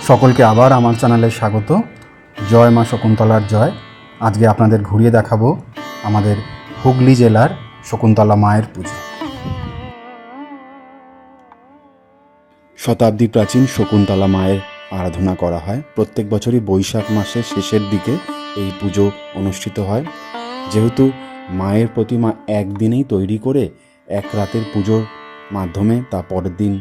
সকলকে আবার আমার চ্যানেলে স্বাগত। জয় মা শকুন্তলার জয়। আজকে আপনাদের ঘুরিয়ে দেখাবো আমাদের হুগলি জেলার শকুন্তলা মায়ের পুজো। শতাব্দী প্রাচীন শকুন্তলা মায়ের আরাধনা করা হয়। প্রত্যেক বছরই বৈশাখ মাসের শেষের দিকে এই পুজো অনুষ্ঠিত হয়। যেহেতু মায়ের প্রতিমা একদিনেই তৈরি করে এক রাতের পুজোর মাধ্যমে তা পরের দিন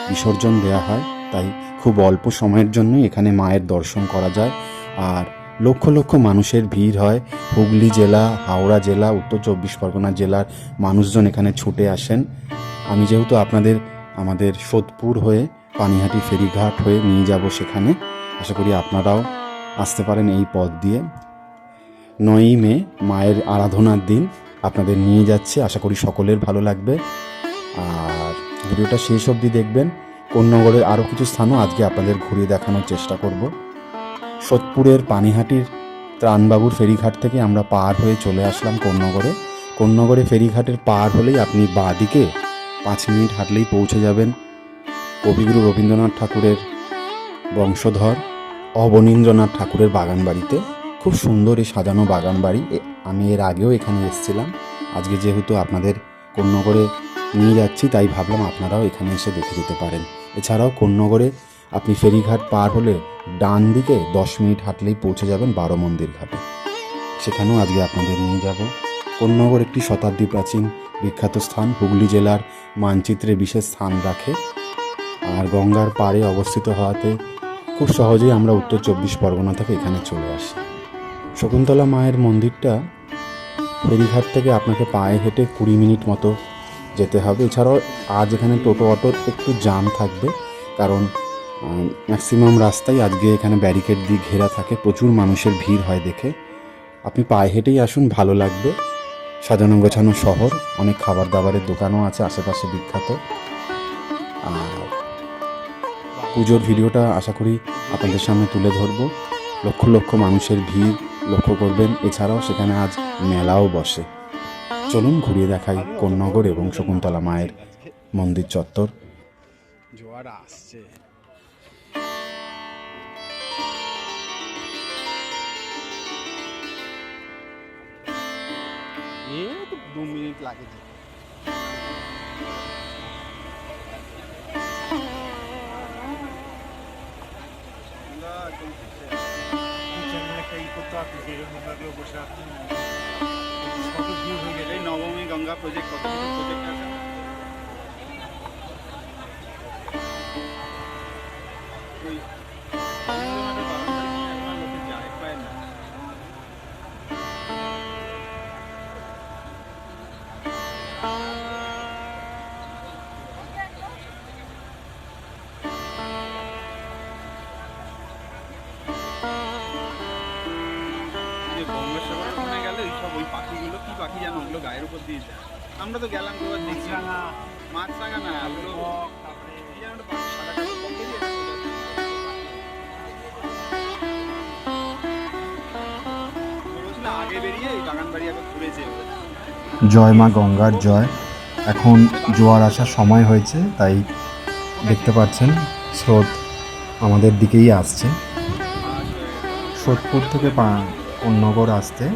বিসর্জন দেওয়া হয়, তাই খুব অল্প সময়ের জন্যই এখানে মায়ের দর্শন করা যায়। আর লক্ষ লক্ষ মানুষের ভিড় হয়। হুগলি জেলা, হাওড়া জেলা, উত্তর চব্বিশ পরগনা জেলার মানুষজন এখানে ছুটে আসেন। আমি যেহেতু আমাদের সোদপুর হয়ে পানিহাটি ফেরিঘাট হয়ে নিয়ে যাব সেখানে, আশা করি আপনারাও আসতে পারেন এই পথ দিয়ে। 9ই মে মায়ের আরাধনার দিন আপনাদের নিয়ে যাচ্ছে, আশা করি সকলের ভালো লাগবে। আর ভিডিওটা শেষ অবধি দেখবেন। কোন্নগরের আরও কিছু স্থানও আজকে আপনাদের ঘুরিয়ে দেখানোর চেষ্টা করব। সোদপুরের পানিহাটির ত্রাণবাবুর ফেরিঘাট থেকে আমরা পার হয়ে চলে আসলাম কোন্নগরে ফেরিঘাটের পার হলেই আপনি বাঁ দিকে 5 মিনিট হাঁটলেই পৌঁছে যাবেন কবিগুরু রবীন্দ্রনাথ ঠাকুরের বংশধর অবনীন্দ্রনাথ ঠাকুরের বাগান বাড়িতে। খুব সুন্দর এই সাজানো বাগান বাড়ি। আমি এর আগেও এখানে এসেছিলাম। আজকে যেহেতু আপনাদের কোন্নগরে নিয়ে যাচ্ছি, তাই ভাবলাম আপনারাও এখানে এসে দেখে যেতে পারেন। এছাড়াও কোন্নগরে আপনি ফেরিঘাট পার হলে ডান দিকে 10 মিনিট হাঁটলেই পৌঁছে যাবেন বারো মন্দির ঘাটে। সেখানেও আজকে আপনাদের নিয়ে যাব। কোন্নগর একটি শতাব্দী প্রাচীন বিখ্যাত স্থান, হুগলি জেলার মানচিত্রে বিশেষ স্থান রাখে। আর গঙ্গার পাড়ে অবস্থিত হওয়াতে খুব সহজেই আমরা উত্তর চব্বিশ পরগনা থেকে এখানে চলে আসি। শকুন্তলা মায়ের মন্দিরটা ফেরিঘাট থেকে আপনাকে পায়ে হেঁটে 20 মিনিট মতো যেতে হবে। এছাড়াও আজ এখানে টোটো অটোর একটু জাম থাকবে, কারণ ম্যাক্সিমাম রাস্তাই আজকে এখানে ব্যারিকেড দিয়ে ঘেরা থাকে। প্রচুর মানুষের ভিড় হয় দেখে। আপনি পায়ে হেঁটেই আসুন, ভালো লাগবে। সাজানো গোছানো শহর, অনেক খাবার দাবারের দোকানও আছে আশেপাশে বিখ্যাত। আর পুজোর ভিডিওটা আশা করি আপনাদের সামনে তুলে ধরবো। লক্ষ লক্ষ মানুষের ভিড় লক্ষ্য করবেন। এছাড়াও সেখানে আজ মেলাও বসে। চলুন ঘুরিয়ে দেখাই কোন্নগর এবং শকুন্তলা মায়ের মন্দির চত্বর। জোয়ার আসছে। তো 2 মিনিট লাগে। নবমী গঙ্গা প্রজেক্ট, কত কিছু প্রজেক্ট আছে। গঙ্গাসাগরের ওখানে গেলে ওই পাখিগুলো কি পাখি জানো, ওগুলো গায়ের উপর দিয়ে যায়। আমরা তো গেলাম তো দেখছি মাছরাঙা না, ওগুলো আগে বেরিয়ে এই বাগান বাড়ি আগে ঘুরেছে। জয় মা গঙ্গার জয়। এখন জোয়ার আসার সময় হয়েছে, তাই দেখতে পাচ্ছেন স্রোত আমাদের দিকেই আসছে। সোদপুর থেকে কোন্নগর আসতে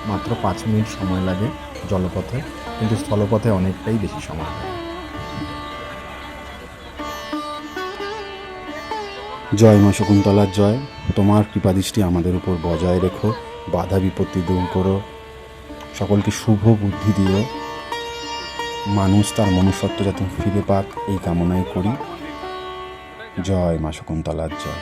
মাত্র 5 মিনিট সময় লাগে জলপথে, কিন্তু স্থলপথে অনেকটাই বেশি সময় লাগে। জয় মা শকুন্তলার জয়। তোমার কৃপাদৃষ্টি আমাদের উপর বজায় রেখো, বাধা বিপত্তি দূর করো, সকলকে শুভ বুদ্ধি দিও, মানুষ তার মনুষ্যত্ব যাতে ফিরে পাক এই কামনাই করি। জয় মা শকুন্তলার জয়।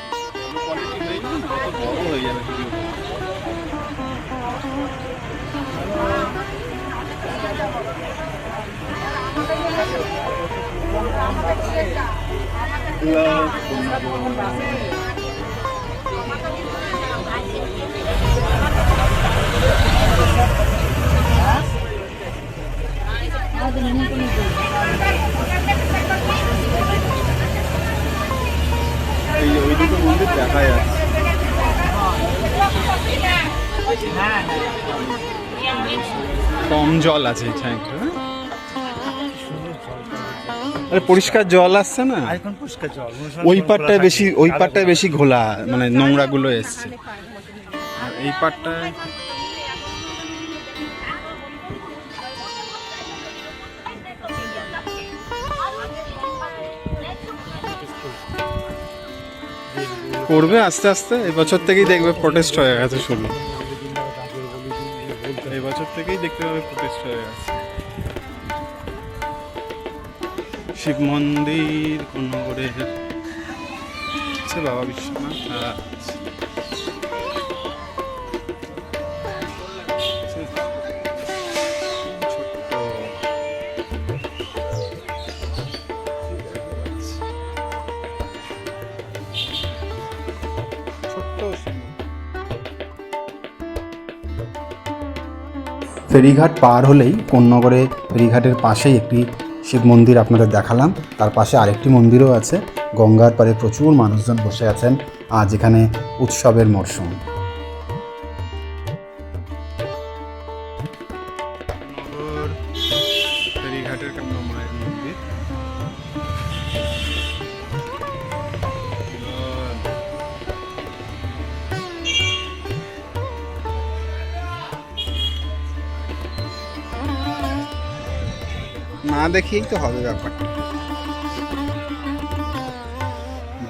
ওই দুটো মন্দির দেখা যাচ্ছে। কম জল আছে এখানে। আরে পরিষ্কার জল আসছে না, এখন পরিষ্কার জল ওই পাটটায় বেশি ঘোলা, মানে নোংরা গুলো এসছে। আর এই পাটটায় করবে আস্তে আস্তে। এই বছর থেকেই দেখবে প্রোটেস্ট হয়ে গেছে শুরু, এই বছর থেকেই দেখতে পাবে প্রোটেস্ট হয়ে গেছে। শিব মন্দির কোন্নগরের আছে বাবা বিশ্বনাথ। আচ্ছা। ছোট্ট ফেরিঘাট পার হলেই কোন্নগরে ফেরিঘাটের পাশেই একটি শিব মন্দির আপনাদের দেখালাম, তার পাশে আরেকটি মন্দিরও আছে। গঙ্গার পাড়ে প্রচুর মানুষজন বসে আছেন, আজ এখানে উৎসবের মরশুম। নগর ফেরিঘাটের কামনা মায়ের মন্দির। না দেখেই তো হবে ব্যাপারটা।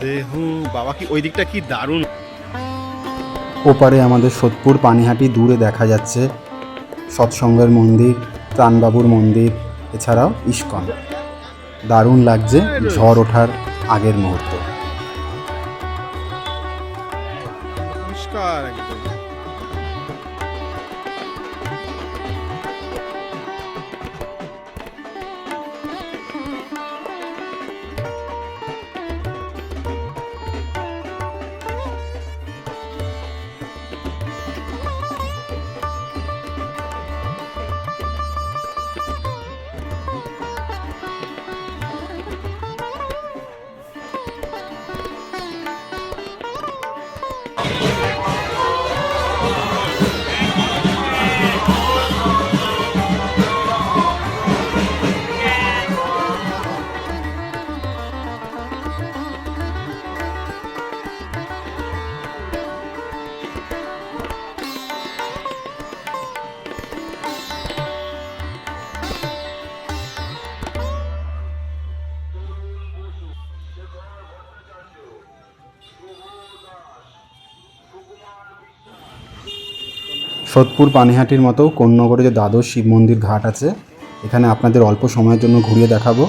দেহু বাবা, কি ওই দিকটা কি দারুণ। ওপারে আমাদের সোদপুর পানিহাটি, দূরে দেখা যাচ্ছে সৎসঙ্গের মন্দির, ত্রাণবাবুর মন্দির, এছাড়াও ইস্কন। দারুণ লাগছে ঝড় ওঠার আগের মুহূর্ত। পরিষ্কার একদম। সোদপুর পানিহাটির মতো কোন্নগরে যে দ্বাদশ শিব মন্দির ঘাট আছে, এখানে আপনাদের অল্প সময়ের জন্য ঘুরিয়ে দেখাবো।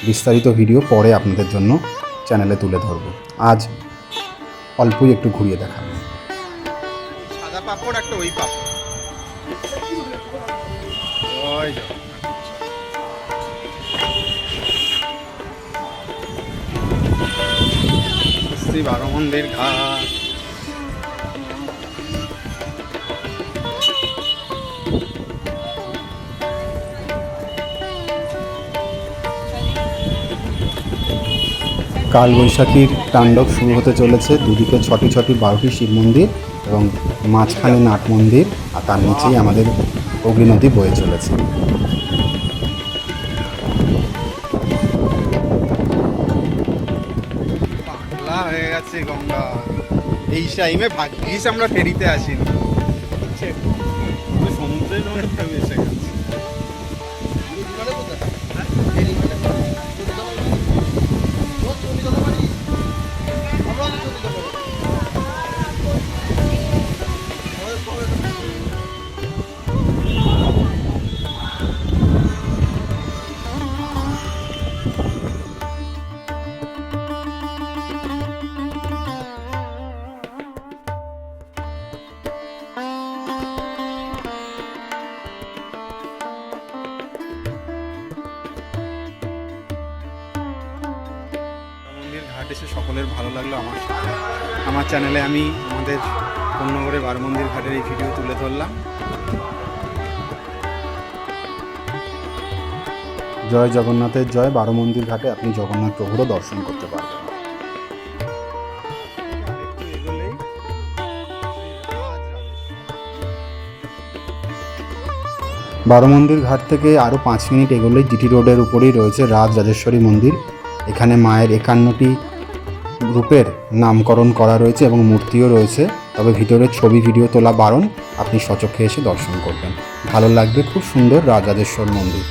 বিস্তারিত ভিডিও পরে আপনাদের জন্য চ্যানেলে তুলে ধরবো। আজ অল্পই একটু ঘুরিয়ে দেখাবো। সাদা পাপড় একটা, ওই পাপড় ওই যাও। শ্রী বারো মন্দির ঘাট। কালবৈশাখীর তাণ্ডব শুরু হতে চলেছে। দুদিকে ছটি ছটি 12টি শিব মন্দির এবং মাঝখানে নাট মন্দির, আর তার নিচেই আমাদের অগ্নি নদী বয়ে চলেছে। পাগলা হয়ে গেছে গঙ্গা। এই টাইমে ভাগ্যিস আমরা ফেরিতে আসিনি, সমুদ্রের মধ্যে এসে গেছে। ঘাট এসে সকলের ভালো লাগলো। আমার চ্যানেলে আমি আমাদের কোন্নগরে বারো মন্দির ঘাটের এই ভিডিও তুলে ধরলাম। জয় জগন্নাথের জয়। 12 মন্দির ঘাটে আপনি জগন্নাথ প্রভুরও দর্শন করতে পারবেন। একটু এগোলেই বারোমন্দির ঘাট থেকে আরও 5 মিনিট এগোলেই জিটি রোডের উপরেই রয়েছে রাজরাজেশ্বরী মন্দির। এখানে মায়ের 51টি রূপের নামকরণ করা রয়েছে এবং মূর্তিও রয়েছে, তবে ভিতরে ছবি ভিডিও তোলা বারণ। আপনি স্বচক্ষে এসে দর্শন করবেন, ভালো লাগবে। খুব সুন্দর রাজরাজেশ্বর মন্দির।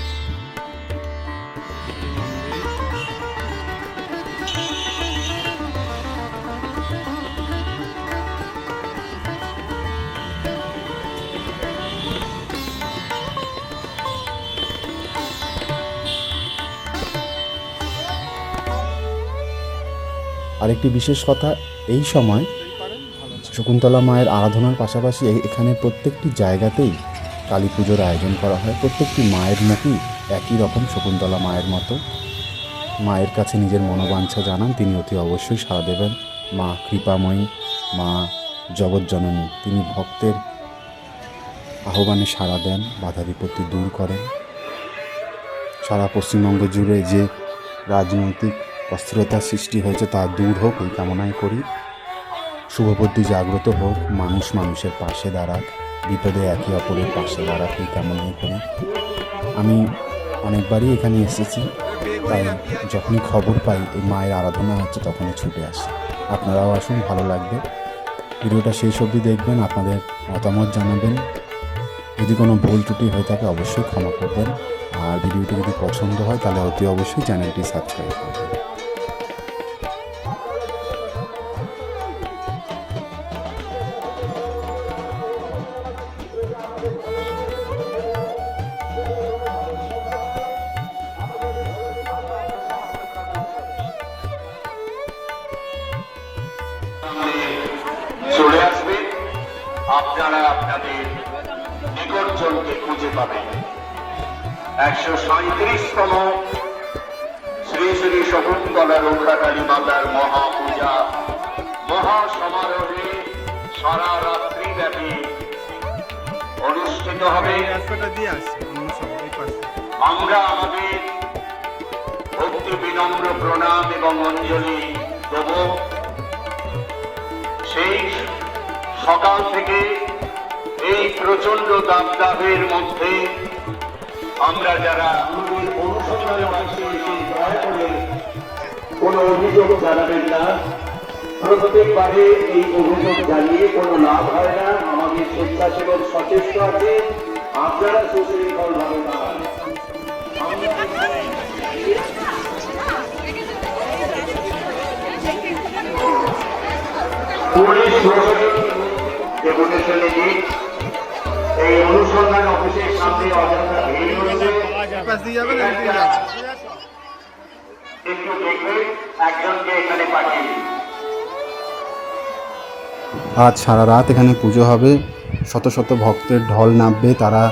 আরেকটি বিশেষ কথা, এই সময় শকুন্তলা মায়ের আরাধনার পাশাপাশি এখানে প্রত্যেকটি জায়গাতেই কালী পুজোর আয়োজন করা হয়। প্রত্যেকটি মায়ের মুখই একই রকম, শকুন্তলা মায়ের মতো। মায়ের কাছে নিজের মনোবাঞ্ছা জানান, তিনি অতি অবশ্যই সাড়া দেবেন। মা কৃপাময়ী, মা জগৎজননী, তিনি ভক্তের আহ্বানে সাড়া দেন, বাধা বিপত্তি দূর করেন। সারা পশ্চিমবঙ্গ জুড়ে যে রাজনৈতিক অস্থিরতার সৃষ্টি হয়েছে তা দূর হোক এই কামনাই করি। শুভবুদ্ধি জাগ্রত হোক, মানুষ মানুষের পাশে দাঁড়াক, বিপদে একে অপরের পাশে দাঁড়াক এই কামনাই করি। আমি অনেকবারই এখানে এসেছি, তাই যখনই খবর পাই এই মায়ের আরাধনা হচ্ছে তখনই ছুটে আসি। আপনারাও আসুন, ভালো লাগবে। ভিডিওটা শেষ অবধি দেখবেন, আপনাদের মতামত জানাবেন। যদি কোনো ভুল ত্রুটি হয়ে থাকে অবশ্যই ক্ষমা করবেন। আর ভিডিওটি যদি পছন্দ হয় তাহলে অতি অবশ্যই চ্যানেলটি সাবস্ক্রাইব করবেন। চলে আসবে, আপনারা আপনাদের নিকটজনকে খুঁজে পাবেন। 137তম শ্রী শ্রী শকুন্তলা রক্ষাকালী মাতার মহাপূজা মহাসমারোহে সারা রাত্রি ব্যাপী অনুষ্ঠিত হবে। আমরা আমাদের ভক্তি বিনম্র প্রণাম এবং অঞ্জলি দেব। সেই সকাল থেকে এই প্রচন্ড দাবদাহের মধ্যে আমরা যারা অনুসন্ধানে আসছি, দয়া করে কোনো অভিযোগ জানাবেন না। প্রত্যেকবারে এই অভিযোগ জানিয়ে কোনো লাভ হয় না। আমাদের স্বেচ্ছাসেবক সচেষ্ট আছে, আপনারা সুশৃঙ্খল ভাবে দাঁড়ান। পুলিশ ডেপুটেশনে এই অনুসন্ধান অফিসের সামনে অযথা ভিড় হচ্ছে। একটু দেখবে, একজনকে এখানে পাঠিয়ে দিন। আজ সারা রাত এখানে পুজো হবে, শত শত ভক্তের ঢল নামবে, তারা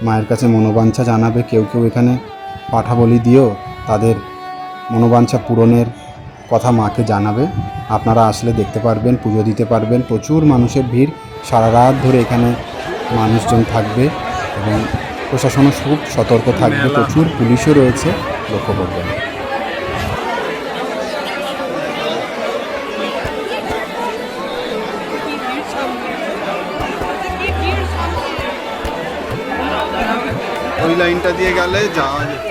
মায়ের কাছে মনোবাঞ্ছা জানাবে। কেউ কেউ এখানে পাঠা বলি দিয়েও তাদের মনোবাঞ্ছা পূরণের কথা মাকে জানাবে। আপনারা আসলে দেখতে পারবেন, পুজো দিতে পারবেন। প্রচুর মানুষের ভিড়, সারা রাত ধরে এখানে মানুষজন থাকবে এবং প্রশাসনও খুব সতর্ক থাকবে। প্রচুর পুলিশও রয়েছে, লক্ষ্য করবেন। ওই লাইনটা দিয়ে গেলে যাওয়া যেত,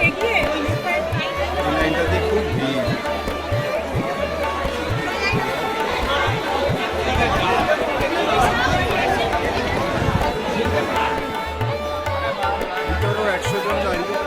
ওই লাইনটা দিয়ে খুব ভিড়। ভিতরেও 100 জন দাঁড়িয়ে।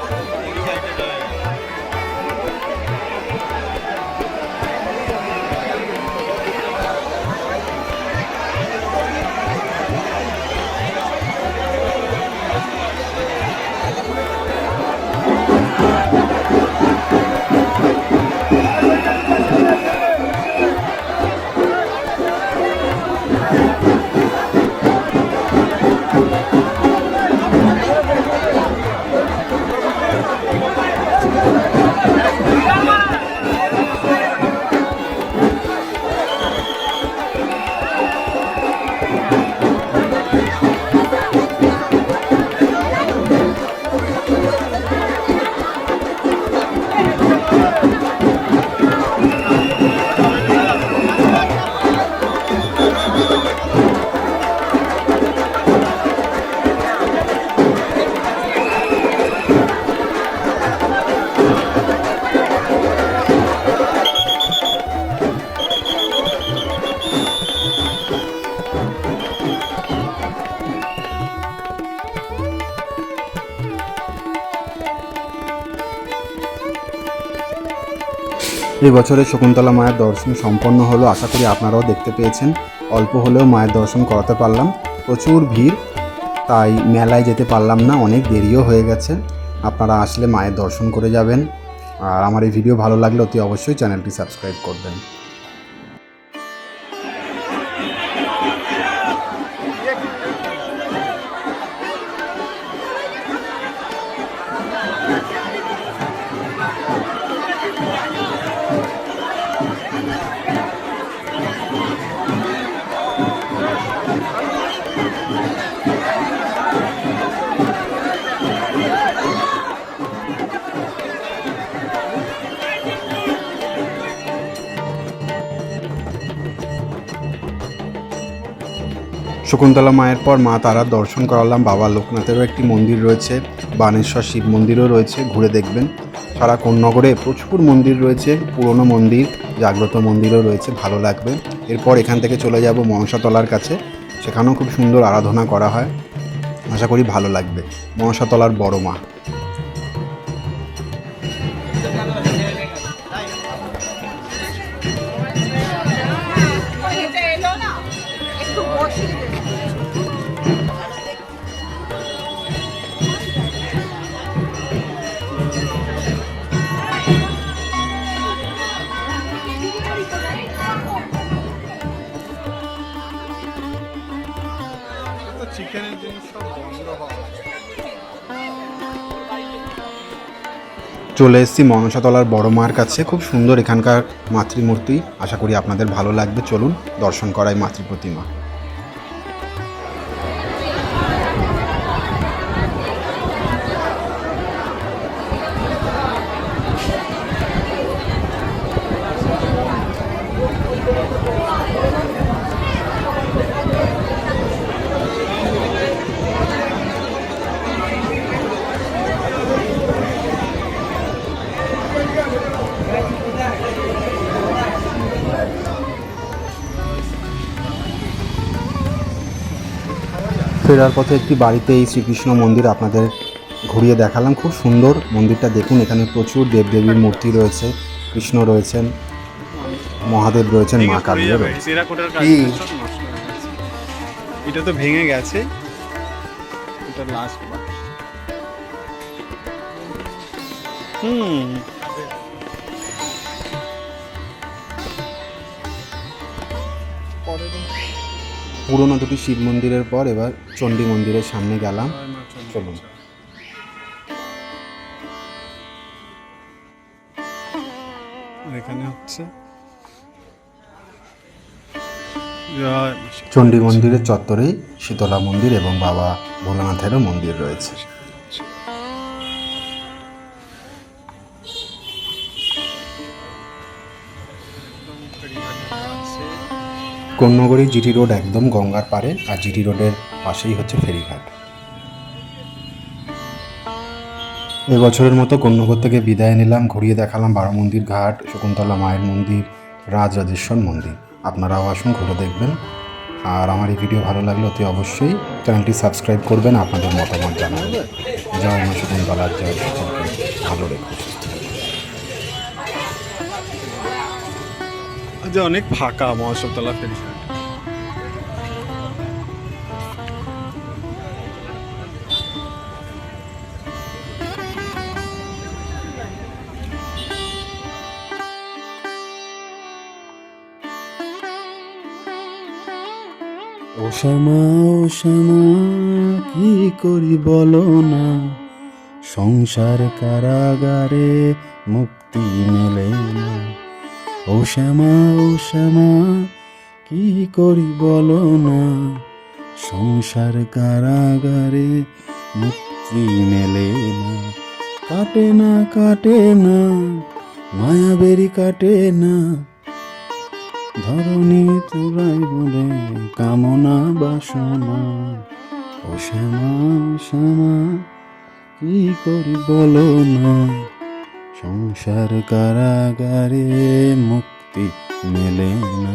এই বছরের শকুন্তলা মায়ের দর্শন সম্পন্ন হলো, আশা করি আপনারাও দেখতে পেয়েছেন। অল্প হলেও মায়ের দর্শন করাতে পারলাম, প্রচুর ভিড়, তাই মেলায় যেতে পারলাম না, অনেক দেরিও হয়ে গেছে। আপনারা আসলে মায়ের দর্শন করে যাবেন। আর আমার এই ভিডিও ভালো লাগলে অতি অবশ্যই চ্যানেলটি সাবস্ক্রাইব করবেন। শকুন্তলা মায়ের পর মা তারার দর্শন করালাম। বাবা লোকনাথেরও একটি মন্দির রয়েছে, বানেশ্বর শিব মন্দিরও রয়েছে, ঘুরে দেখবেন। সারা কোন্নগরে প্রচুর মন্দির রয়েছে, পুরনো মন্দির, জাগ্রত মন্দিরও রয়েছে, ভালো লাগবে। এরপর এখান থেকে চলে যাব মনসাতলার কাছে, সেখানেও খুব সুন্দর আরাধনা করা হয়, আশা করি ভালো লাগবে। মনসাতলার বড় মা। চিকেনের জিনিস সব বন্ধ হওয়া। চলে এসেছি মনসাতলার বড় মার কাছে, খুব সুন্দর এখানকার মাতৃমূর্তি, আশা করি আপনাদের ভালো লাগবে। চলুন দর্শন করাই মাতৃ প্রতিমা। ফেরার পথে একটি বাড়িতে এই শ্রীকৃষ্ণ মন্দির আপনাদের ঘুরিয়ে দেখালাম, খুব সুন্দর মন্দিরটা দেখুন। এখানে প্রচুর দেবদেবীর মূর্তি রয়েছে, কৃষ্ণ রয়েছেন, মহাদেব রয়েছেন, মা কালীও রয়েছে। এটা তো ভেঙে গেছে, এটা লাস্ট বার। পুরনো দুটি শিব মন্দিরের পর এবার চণ্ডী মন্দিরের সামনে গেলাম, চলুন। এখানে হচ্ছে চণ্ডী মন্দিরের চত্বরেই শীতলা মন্দির এবং বাবা ভোলানাথেরও মন্দির রয়েছে। কোন্নগরী জিটি রোড একদম গঙ্গার পাড়ে, আর জিটি রোডের পাশেই হচ্ছে ফেরিঘাট। এবছরের মতো কোন্নগর থেকে বিদায় নিলাম, ঘুরিয়ে দেখালাম বারো মন্দির ঘাট, শকুন্তলা মায়ের মন্দির, রাজরাজেশ্বর মন্দির। আপনারাও আসুন, ঘুরে দেখবেন। আর আমার এই ভিডিও ভালো লাগলে অতি অবশ্যই চ্যানেলটি সাবস্ক্রাইব করবেন, আপনাদের মতামত জানাবেন। জয় মা শকুন্তলার জয়, সকলকে ভালো রেখো, সুস্থ রেখো। অনেক ফাঁকা মহাশতলা ফেরিঘাট। ও শ্যামা কি করি বলো না, সংসার কারাগারে মুক্তি মেলে না। ও শ্যামা কি করি বলো না, সংসার কারাগারে মুক্তি মেলে না। কাটে না মায়াবেরি কাটে না, ধরণী তোরাই বলে কামনা বাসনা। ও শ্যামা কি করি বলো না, সংসার কারাগারে মুক্তি মেলে না।